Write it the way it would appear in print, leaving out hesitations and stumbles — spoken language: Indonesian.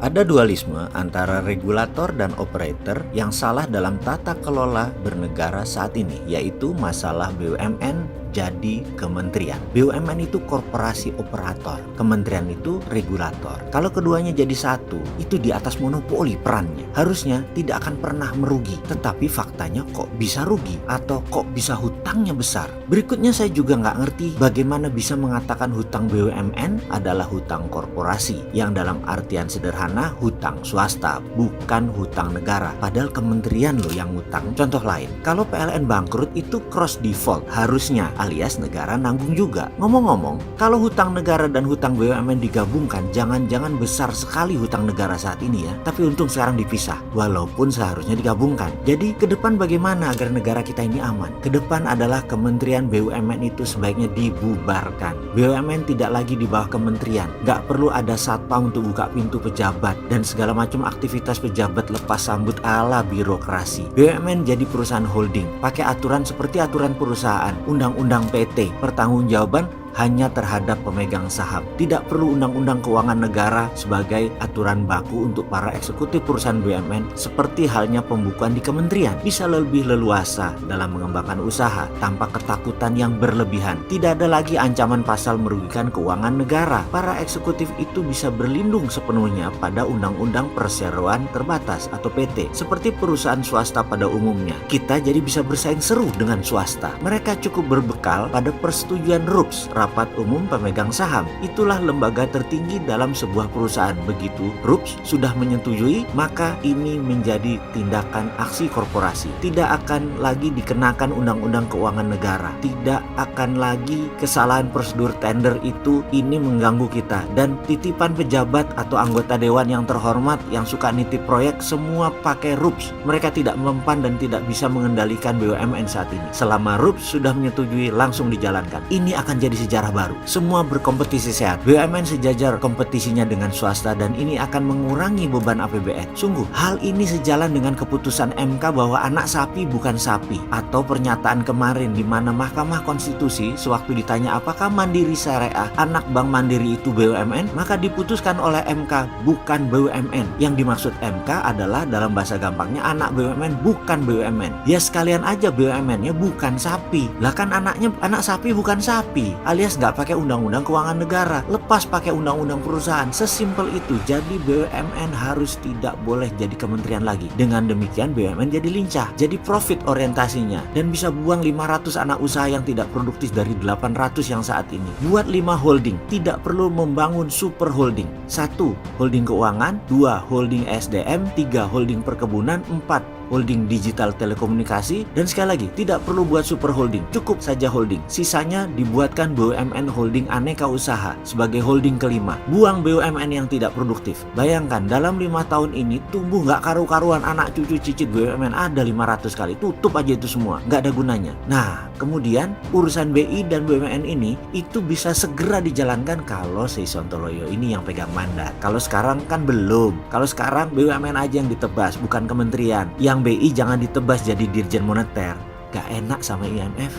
Ada dualisme antara regulator dan operator yang salah dalam tata kelola bernegara saat ini, yaitu masalah BUMN jadi kementerian. BUMN itu korporasi operator, kementerian itu regulator. Kalau keduanya jadi satu, itu di atas monopoli perannya. Harusnya tidak akan pernah merugi, tetapi faktanya kok bisa rugi atau kok bisa hutangnya besar. Berikutnya saya juga nggak ngerti bagaimana bisa mengatakan hutang BUMN adalah hutang korporasi, yang dalam artian sederhana hutang swasta, bukan hutang negara. Padahal kementerian loh yang hutang. Contoh lain, kalau PLN bangkrut itu cross default harusnya, alias negara nanggung juga. Ngomong-ngomong, kalau hutang negara dan hutang BUMN digabungkan, jangan-jangan besar sekali hutang negara saat ini ya. Tapi untung sekarang dipisah, walaupun seharusnya digabungkan. Jadi ke depan bagaimana agar negara kita ini aman? Ke depan adalah kementerian BUMN itu sebaiknya dibubarkan. BUMN tidak lagi di bawah kementerian. Gak perlu ada satpam untuk buka pintu pejabat dan segala macam aktivitas pejabat lepas sambut ala birokrasi. BUMN jadi perusahaan holding, pakai aturan seperti aturan perusahaan, undang-undang PT, pertanggungjawaban hanya terhadap pemegang saham. Tidak perlu undang-undang keuangan negara sebagai aturan baku untuk para eksekutif perusahaan BUMN, seperti halnya pembukuan di kementerian. Bisa lebih leluasa dalam mengembangkan usaha tanpa ketakutan yang berlebihan. Tidak ada lagi ancaman pasal merugikan keuangan negara. Para eksekutif itu bisa berlindung sepenuhnya pada undang-undang perseroan terbatas atau PT, seperti perusahaan swasta pada umumnya. Kita jadi bisa bersaing seru dengan swasta. Mereka cukup berbekal pada persetujuan RUPS, Rapat Umum Pemegang Saham. Itulah lembaga tertinggi dalam sebuah perusahaan. Begitu RUPS sudah menyetujui, maka ini menjadi tindakan aksi korporasi. Tidak akan lagi dikenakan undang-undang keuangan negara. Tidak akan lagi kesalahan prosedur tender itu ini mengganggu kita. Dan titipan pejabat atau anggota dewan yang terhormat yang suka nitip proyek semua pakai RUPS. Mereka tidak mempan dan tidak bisa mengendalikan BUMN saat ini. Selama RUPS sudah menyetujui, langsung dijalankan. Ini akan jadi sejarah baru. Semua berkompetisi sehat. BUMN sejajar kompetisinya dengan swasta dan ini akan mengurangi beban APBN. Sungguh, hal ini sejalan dengan keputusan MK bahwa anak sapi bukan sapi, atau pernyataan kemarin di mana Mahkamah Konstitusi sewaktu ditanya apakah Mandiri Syariah anak Bank Mandiri itu BUMN, maka diputuskan oleh MK bukan BUMN. Yang dimaksud MK adalah dalam bahasa gampangnya anak BUMN bukan BUMN. Ya sekalian aja BUMN-nya bukan sapi. Lah kan anaknya anak sapi bukan sapi, alias nggak pakai undang-undang keuangan negara, lepas pakai undang-undang perusahaan. Sesimpel itu. Jadi BUMN harus tidak boleh jadi kementerian lagi. Dengan demikian BUMN jadi lincah, jadi profit orientasinya, dan bisa buang 500 anak usaha yang tidak produktif dari 800 yang saat ini. Buat 5 holding, tidak perlu membangun super holding. 1. Holding keuangan, 2. Holding SDM, 3. Holding perkebunan, 4. Holding digital telekomunikasi, dan sekali lagi tidak perlu buat super holding, cukup saja holding. Sisanya dibuatkan BUMN holding aneka usaha sebagai holding kelima. Buang BUMN yang tidak produktif. Bayangkan dalam 5 tahun ini tumbuh nggak karu-karuan, anak cucu cicit BUMN ada 500 kali. Tutup aja itu semua, nggak ada gunanya. Nah kemudian urusan BI dan BUMN ini itu bisa segera dijalankan kalau Sri Sontoloyo ini yang pegang mandat. Kalau sekarang kan belum. Kalau sekarang BUMN aja yang ditebas, bukan kementerian. Yang BI jangan ditebas jadi dirjen moneter. Gak enak sama IMF.